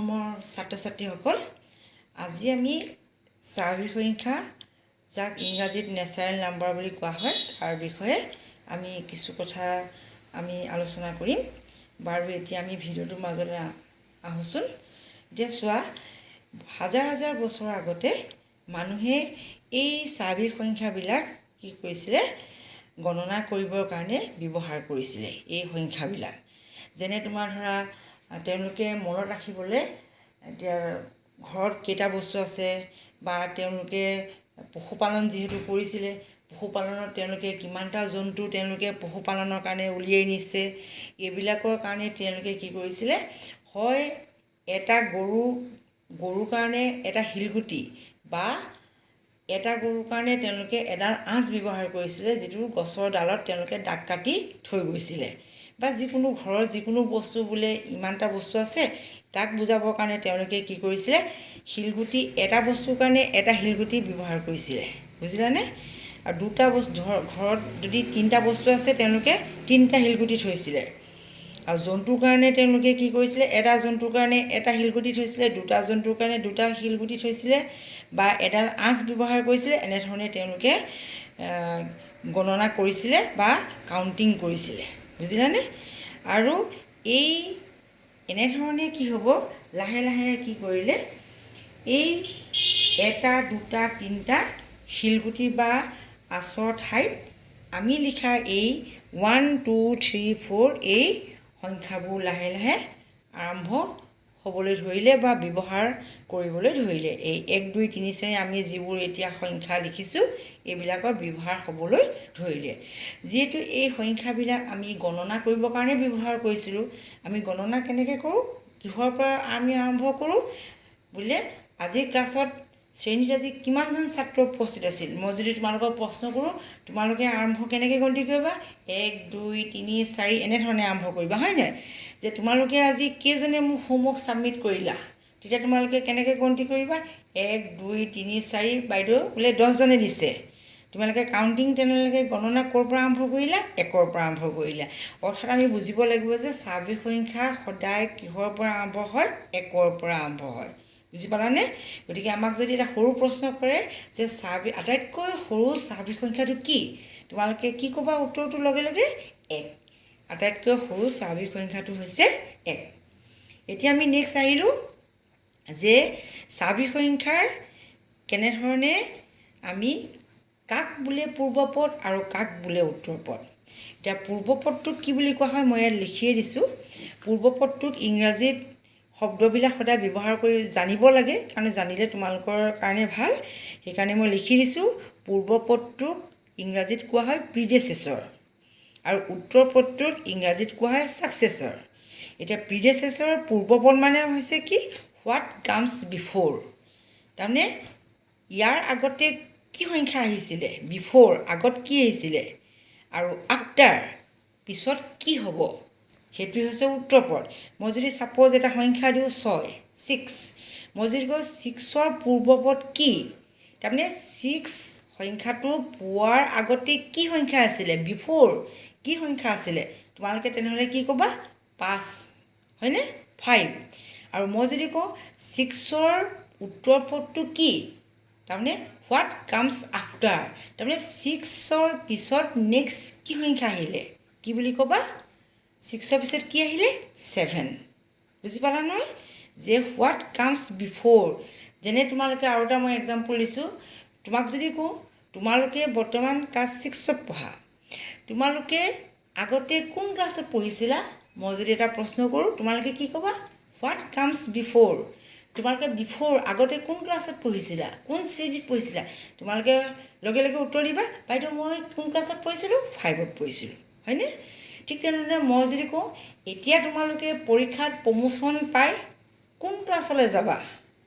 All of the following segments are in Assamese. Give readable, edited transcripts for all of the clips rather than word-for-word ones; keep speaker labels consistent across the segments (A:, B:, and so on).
A: প্ৰথমৰ ছাত্ৰ ছাত্ৰীসকল, আজি আমি স্বাভাৱিক সংখ্যা যাক ইংৰাজীত নেচাৰেল নাম্বাৰ বুলি কোৱা হয় তাৰ বিষয়ে আমি কিছু কথা আমি আলোচনা কৰিম। বাৰু এতিয়া আমি ভিডিঅ'টোৰ মাজলৈ আহোঁচোন। এতিয়া চোৱা, হাজাৰ হাজাৰ বছৰ আগতে মানুহে এই স্বাভাৱিক সংখ্যাবিলাক কি কৰিছিলে, গণনা কৰিবৰ কাৰণে ব্যৱহাৰ কৰিছিলে। এই সংখ্যাবিলাক যেনে তোমাৰ ধৰা, তেওঁলোকে মনত ৰাখিবলৈ এতিয়া ঘৰত কেইটা বস্তু আছে, বা তেওঁলোকে পশুপালন যিহেতু কৰিছিলে, পশুপালনত তেওঁলোকে কিমানটা জন্তু তেওঁলোকে পশুপালনৰ কাৰণে উলিয়াই নিছে, এইবিলাকৰ কাৰণে তেওঁলোকে কি কৰিছিলে, হয় এটা গৰুৰ কাৰণে এটা শিলগুটি, বা এটা গৰুৰ কাৰণে তেওঁলোকে এডাল আঁচ ব্যৱহাৰ কৰিছিলে, যিটো গছৰ ডালত তেওঁলোকে দাগ কাটি থৈ গৈছিলে, বা যিকোনো ঘৰৰ যিকোনো বস্তু বোলে ইমানটা বস্তু আছে তাক বুজাবৰ কাৰণে তেওঁলোকে কি কৰিছিলে, শিলগুটি এটা বস্তুৰ কাৰণে এটা শিলগুটি ব্যৱহাৰ কৰিছিলে, বুজিলানে? আৰু দুটা বস্তু ঘৰত যদি তিনিটা বস্তু আছে তেওঁলোকে তিনিটা শিলগুটি থৈছিলে। আৰু জন্তুৰ কাৰণে তেওঁলোকে কি কৰিছিলে, এটা জন্তুৰ কাৰণে এটা শিলগুটি থৈছিলে, দুটা জন্তুৰ কাৰণে দুটা শিলগুটি থৈছিলে, বা এডাল আঁচ ব্যৱহাৰ কৰিছিলে। এনেধৰণে তেওঁলোকে গণনা কৰিছিলে বা কাউণ্টিং কৰিছিলে, বুজিলানে? আৰু এনেধৰণে কি হ'ব, লাহে লাহে কি কৰিলে, এই এটা দুটা তিনিটা শিলগুটি বা আঁচৰ ঠাইত আমি লিখা এই 1 2 3 4 এই সংখ্যাবোৰ লাহে লাহে আৰম্ভ হ'বলৈ ধৰিলে বা ব্যৱহাৰ কৰিবলৈ ধৰিলে। এই 1 2 3 4 আমি যিবোৰ এতিয়া সংখ্যা লিখিছোঁ এইবিলাকৰ ব্যৱহাৰ হ'বলৈ ধৰিলে। যিহেতু এই সংখ্যাবিলাক আমি গণনা কৰিবৰ কাৰণে ব্যৱহাৰ কৰিছিলোঁ, আমি গণনা কেনেকৈ কৰোঁ, কিহৰ পৰা আমি আৰম্ভ কৰোঁ বোলে, আজিৰ ক্লাছত শ্ৰেণীত আজি কিমানজন ছাত্ৰ উপস্থিত আছিল, মই যদি তোমালোকক প্ৰশ্ন কৰোঁ, তোমালোকে আৰম্ভ কেনেকৈ গন্তি কৰিবা, 1 2 3 4 এনেধৰণে আৰম্ভ কৰিবা, হয় নহয়? যে তোমালোকে আজি কেইজনে মোক হোমৱৰ্ক ছাবমিট কৰিলা, তেতিয়া তোমালোকে কেনেকৈ গন্তি কৰিবা, 1 2 3 4 বাইদেউ বোলে 10জনে দিছে, তোমালোকে কাউণ্টিং তেনেলৈকে গণনা ক'ৰ পৰা আৰম্ভ কৰিলা, 1ৰ পৰা আৰম্ভ কৰিলা। অৰ্থাৎ আমি বুজিব লাগিব যে স্বাভাৱিক সংখ্যা সদায় কিহৰ পৰা আৰম্ভ হয়, 1ৰ পৰা আৰম্ভ হয়, বুজি পালানে? গতিকে আমাক যদি এটা সৰু প্ৰশ্ন কৰে যে আটাইতকৈ সৰু স্বাভাৱিক সংখ্যাটো কি, তোমালোকে কি ক'বা উত্তৰটো লগে লগে, 1। আটাইতকৈ সৰু স্বাভাৱিক সংখ্যাটো হৈছে 1। এতিয়া আমি নেক্সট আহিলোঁ যে স্বাভাৱিক সংখ্যাৰ কেনেধৰণে আমি কাক বোলে পূৰ্বপদ আৰু কাক বোলে উত্তৰপদ। এতিয়া পূৰ্বপদটোক কি বুলি কোৱা হয় মই ইয়াত লিখিয়ে দিছোঁ। পূৰ্বপদটোক ইংৰাজীত শব্দবিলাক সদায় ব্যৱহাৰ কৰি জানিব লাগে, কাৰণ জানিলে তোমালোকৰ কাৰণে ভাল, সেইকাৰণে মই লিখি দিছোঁ। পূৰ্বপদটোক ইংৰাজীত কোৱা হয় প্ৰিডেচেছৰ, আৰু উত্তৰপদটোক ইংৰাজীত কোৱা হয় ছাকচেছৰ। এতিয়া প্ৰিডেচেছৰ পূৰ্বপদ মানে হৈছে কি, হোৱাট কামছ বিফ'ৰ, তাৰমানে ইয়াৰ আগতে কি সংখ্যা আহিছিলে, বিফ'ৰ আগত কি আহিছিলে, আৰু আফটাৰ পিছত কি হ'ব, সেইটোৱে হৈছে উত্তৰপদ। মই যদি ছাপ'জ এটা সংখ্যা দিওঁ 6, মই যদি কওঁ 6ৰ পূৰ্বপদ কি, তাৰমানে 6 সংখ্যাটো পোৱাৰ আগতে কি সংখ্যা আছিলে, বিফ'ৰ কি সংখ্যা আছিলে, তোমালোকে তেনেহ'লে কি ক'বা, 5, হয়নে, 5। আৰু মই যদি কওঁ 6ৰ উত্তৰপদটো কি, তাৰমানে হোৱাট কামছ আফটাৰ, তাৰমানে 6ৰ পিছত নেক্সট কি সংখ্যা আহিলে, কি বুলি ক'বা, 6ৰ পিছত কি আহিলে, 7। বুজি পালা নহয়, যে হোৱাট কামছ বিফ'ৰ। যেনে তোমালোকে আৰু এটা মই এক্সাম্পল দিছোঁ, তোমাক যদি কওঁ তোমালোকে বৰ্তমান ক্লাছ 6ত পঢ়া, তোমালোকে আগতে কোন ক্লাছত পঢ়িছিলা, মই যদি এটা প্ৰশ্ন কৰোঁ তোমালোকে কি ক'বা, হোৱাট কামছ বিফ'ৰ। তোমালোকে বিফ'ৰ আগতে কোন ক্লাছত পঢ়িছিলা, কোন শ্ৰেণীত পঢ়িছিলা, তোমালোকে লগে লগে উত্তৰ দিবা, বাইদেউ মই কোন ক্লাছত পঢ়িছিলোঁ, 5ত পঢ়িছিলোঁ, হয়নে? ঠিক তেনেদৰে মই যদি কওঁ এতিয়া তোমালোকে পৰীক্ষাত প্ৰমোশ্যন পাই কোন ক্লাছলৈ যাবা,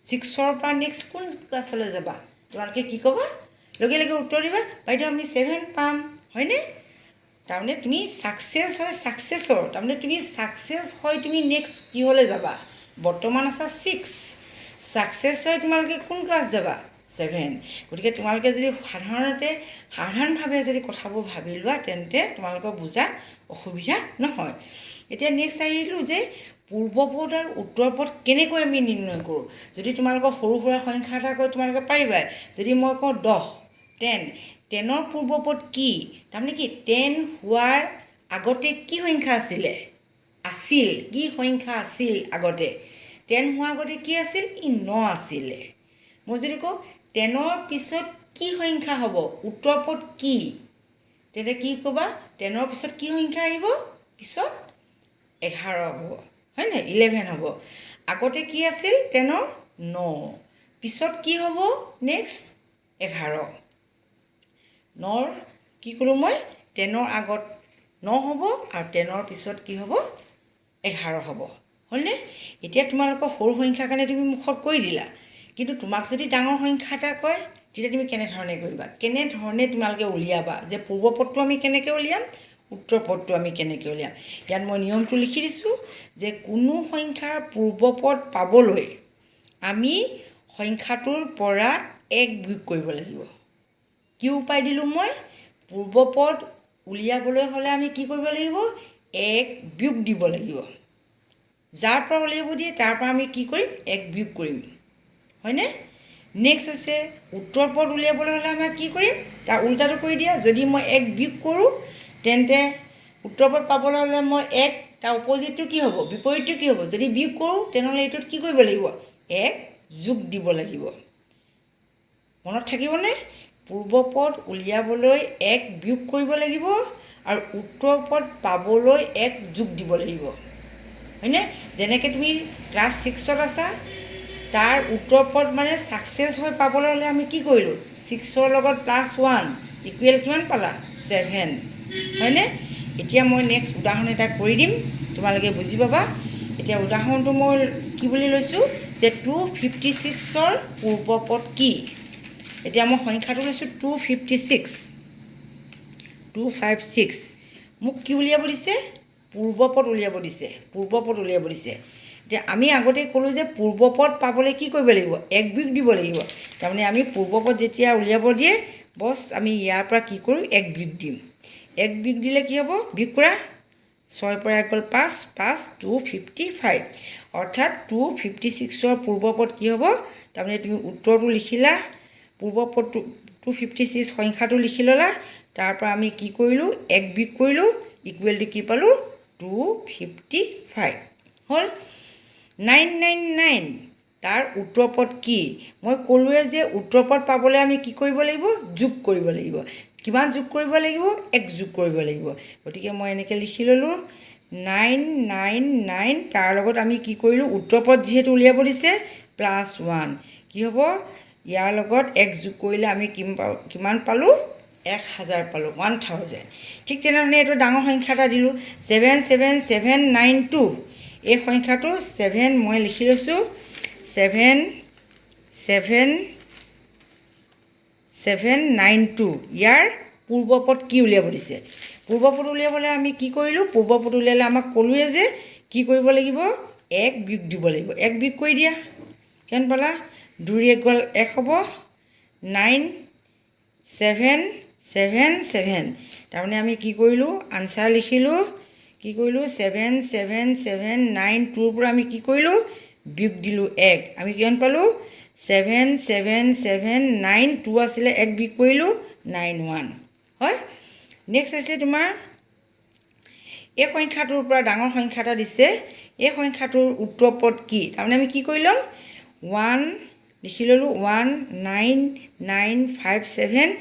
A: 6ৰ পৰা নেক্সট কোন ক্লাছলৈ যাবা, তোমালোকে কি ক'বা, লগে লগে উত্তৰ দিবা, বাইদেউ আমি 7 পাম, হয়নে? তাৰমানে তুমি ছাকচেছ হয় ছাকচেছৰ, তাৰমানে তুমি ছাকচেছ হয় তুমি নেক্সট কিহলৈ যাবা, বৰ্তমান আছা 6, ছাকচেছ হয় তোমালোকে কোন ক্লাছ যাবা, 7। গতিকে তোমালোকে যদি সাধাৰণভাৱে যদি কথাবোৰ ভাবি লোৱা তেন্তে তোমালোকৰ বুজাত অসুবিধা নহয়। এতিয়া নেক্সট আহিলোঁ যে পূৰ্বপদ আৰু উত্তৰপদ কেনেকৈ আমি নিৰ্ণয় কৰোঁ যদি তোমালোকৰ সৰু সুৰা সংখ্যা এটা কৈ তোমালোকে পাৰিবা যদি মই কওঁ 10 10ৰ পূৰ্বপদ কি তাৰমানে কি 10 হোৱাৰ আগতে কি সংখ্যা আছিল কি সংখ্যা আছিল আগতে 10 হোৱাৰ আগতে কি আছিল 9 আছিল মই যদি কওঁ 10ৰ পিছত কি সংখ্যা হ'ব উত্তৰপদ কি তেনে কি ক'বা 10ৰ পিছত কি সংখ্যা আহিব পিছত 11 হ'ব হয় না 11 হ'ব আগতে কি আছিল 10ৰ 9 পিছত কি হ'ব নেক্সট 11 9ৰ কি কৰোঁ মই 10ৰ আগত 9 হ'ব আৰু 10ৰ পিছত কি হ'ব 11 হ'ব হ'লনে এতিয়া তোমালোকৰ সৰু সংখ্যাৰ কাৰণে তুমি মুখত কৈ দিলা কিন্তু তোমাক যদি ডাঙৰ সংখ্যা এটা কয় তেতিয়া তুমি কেনেধৰণে কৰিবা কেনেধৰণে তোমালোকে উলিয়াবা যে পূৰ্বপদটো আমি কেনেকৈ উলিয়াম উত্তৰপদটো আমি কেনেকৈ উলিয়াম ইয়াত মই নিয়মটো লিখি দিছোঁ যে কোনো সংখ্যাৰ পূৰ্বপদ পাবলৈ আমি সংখ্যাটোৰ পৰা 1 বিয়োগ কৰিব লাগিব কি উপায় দিলোঁ মই পূৰ্বপদ উলিয়াবলৈ হ'লে আমি কি কৰিব লাগিব 1 বিয়োগ দিব লাগিব যাৰ পৰা উলিয়াব দিয়ে তাৰ পৰা আমি কি কৰিম 1 বিয়োগ কৰিম হয়নে নেক্সট আছে উত্তৰপদ উলিয়াবলৈ হ'লে আমি কি কৰিম তাৰ উল্টাটো কৰি দিয়া যদি মই 1 বিয়োগ কৰোঁ তেন্তে উত্তৰপদ পাবলৈ হ'লে মই 1 তাৰ অপজিটটো কি হ'ব বিপৰীতটো কি হ'ব যদি বিয়োগ কৰোঁ তেনেহ'লে এইটোত কি কৰিব লাগিব 1 যোগ দিব লাগিব মনত থাকিবনে পূৰ্বপদ উলিয়াবলৈ 1 বিয়োগ কৰিব লাগিব আৰু উত্তৰপদ পাবলৈ 1 যোগ দিব লাগিব হয়নে যেনেকৈ তুমি ক্লাছ 6ত আছা তাৰ উত্তৰপদ মানে ছাকচেছ হৈ পাবলৈ হ'লে আমি কি কৰিলোঁ 6ৰ লগত +1 ইকুৱেল কিমান পালা 7 হয়নে এতিয়া মই নেক্সট উদাহৰণ এটা কৰি দিম তোমালোকে বুজি পাবা এতিয়া উদাহৰণটো মই কি বুলি লৈছোঁ যে 256ৰ পূৰ্বপদ কি এতিয়া মই সংখ্যাটো লৈছোঁ 256 মোক কি উলিয়াব দিছে পূৰ্বপদ উলিয়াব দিছে এতিয়া আমি আগতে ক'লোঁ যে পূৰ্বপদ পাবলৈ কি কৰিব লাগিব 1 বিয়োগ দিব লাগিব তাৰমানে আমি পূৰ্বপদ যেতিয়া উলিয়াব দিয়ে বছ আমি ইয়াৰ পৰা কি কৰোঁ 1 বিয়োগ দিম 1 বিয়োগ দিলে কি হ'ব বিয়োগ কৰা 6 পৰা 1 গ'ল 5 255 অৰ্থাৎ 256ৰ পূৰ্বপদ কি হ'ব তাৰমানে তুমি উত্তৰটো লিখিলা পূৰ্বপদটো 256 সংখ্যাটো লিখি ল'লা তাৰ পৰা আমি কি কৰিলোঁ 1 বিয়োগ কৰিলোঁ ইকুৱেলটো কি পালোঁ 255 হ'ল 999 তাৰ উত্তৰপদ কি মই ক'লোৱে যে উত্তৰপদ পাবলৈ আমি কি কৰিব লাগিব যোগ কৰিব লাগিব কিমান যোগ কৰিব লাগিব 1 যোগ কৰিব লাগিব গতিকে মই এনেকৈ লিখি ল'লোঁ 999 তাৰ লগত আমি কি কৰিলোঁ উত্তৰপদ যিহেতু উলিয়াব দিছে +1 কি হ'ব ইয়াৰ লগত 1 যোগ কৰিলে আমি কিমান পালোঁ 1000 পালোঁ 1000 ঠিক তেনেধৰণে এইটো ডাঙৰ সংখ্যা এটা দিলোঁ 77792 এই সংখ্যাটো 7 মই লিখি লৈছোঁ 77792 ইয়াৰ পূৰ্বপদ কি উলিয়াব দিছে পূৰ্বপদ উলিয়াবলৈ আমি কি কৰিলোঁ পূৰ্বপদ উলিয়ালে আমাক ক'লোৱে যে কি কৰিব লাগিব 1 বিয়োগ দিব লাগিব 1 বিয়োগ কৰি দিয়া কিমান পালা 2 1 গ'ল 1 হ'ব 9777 তাৰমানে আমি কি কৰিলোঁ আনচাৰ লিখিলোঁ কি কৰিলোঁ 7792ৰ পৰা আমি কি কৰিলোঁ বিয়োগ দিলোঁ 1 আমি কিমান পালোঁ 77792 আছিলে 1 বিয়োগ কৰিলোঁ 91 হয় নেক্সট আছে তোমাৰ এই সংখ্যাটোৰ পৰা ডাঙৰ সংখ্যা এটা দিছে এই সংখ্যাটোৰ উত্তৰপদ কি তাৰমানে আমি কি কৰি ল'ম 1 লিখি ল'লোঁ 19957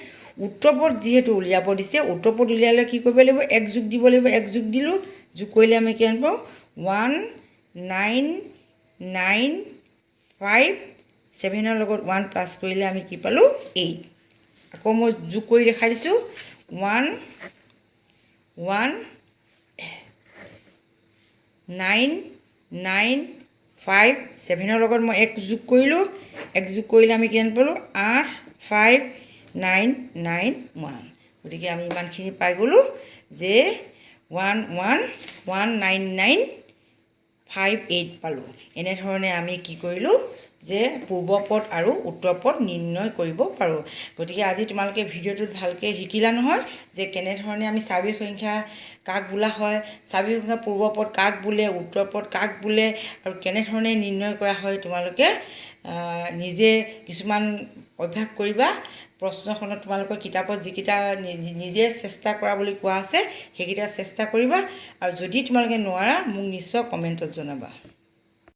A: উত্তৰপদ যিহেতু উলিয়াব দিছে উত্তৰপদ উলিয়ালে কি কৰিব লাগিব 1 যোগ দিব লাগিব 1 যোগ দিলোঁ যোগ কৰিলে আমি কিমান পাওঁ 19957ৰ লগত 1 প্লাছ কৰিলে আমি কি পালোঁ 8 আকৌ মই যোগ কৰি দেখাই দিছোঁ 19957ৰ লগত মই 1 যোগ কৰিলোঁ 1 যোগ কৰিলে আমি কিমান পালোঁ 85991 গতিকে আমি ইমানখিনি পাই গ'লোঁ যে 19957 5 8 পালোঁ। এনেধৰণে আমি কি কৰিলোঁ যে পূৰ্বপদ আৰু উত্তৰপদ নিৰ্ণয় কৰিব পাৰোঁ। গতিকে আজি তোমালোকে ভিডিঅ'টোত ভালকৈ শিকিলা নহয় যে কেনেধৰণে আমি স্বাভাৱিক সংখ্যা কাক বোলা হয়, স্বাভাৱিক সংখ্যা পূৰ্বপদ কাক বোলে, উত্তৰপদ কাক বোলে আৰু কেনেধৰণে নিৰ্ণয় কৰা হয়। তোমালোকে নিজে কিছুমান অভ্যাস কৰিবা। প্ৰশ্নখনত তোমালোকৰ কিতাপত যিকেইটা নিজে চেষ্টা কৰা বুলি কোৱা আছে সেইকেইটা চেষ্টা কৰিবা, আৰু যদি তোমালোকে নোৱাৰা মোক নিশ্চয় কমেণ্টত জনাবা।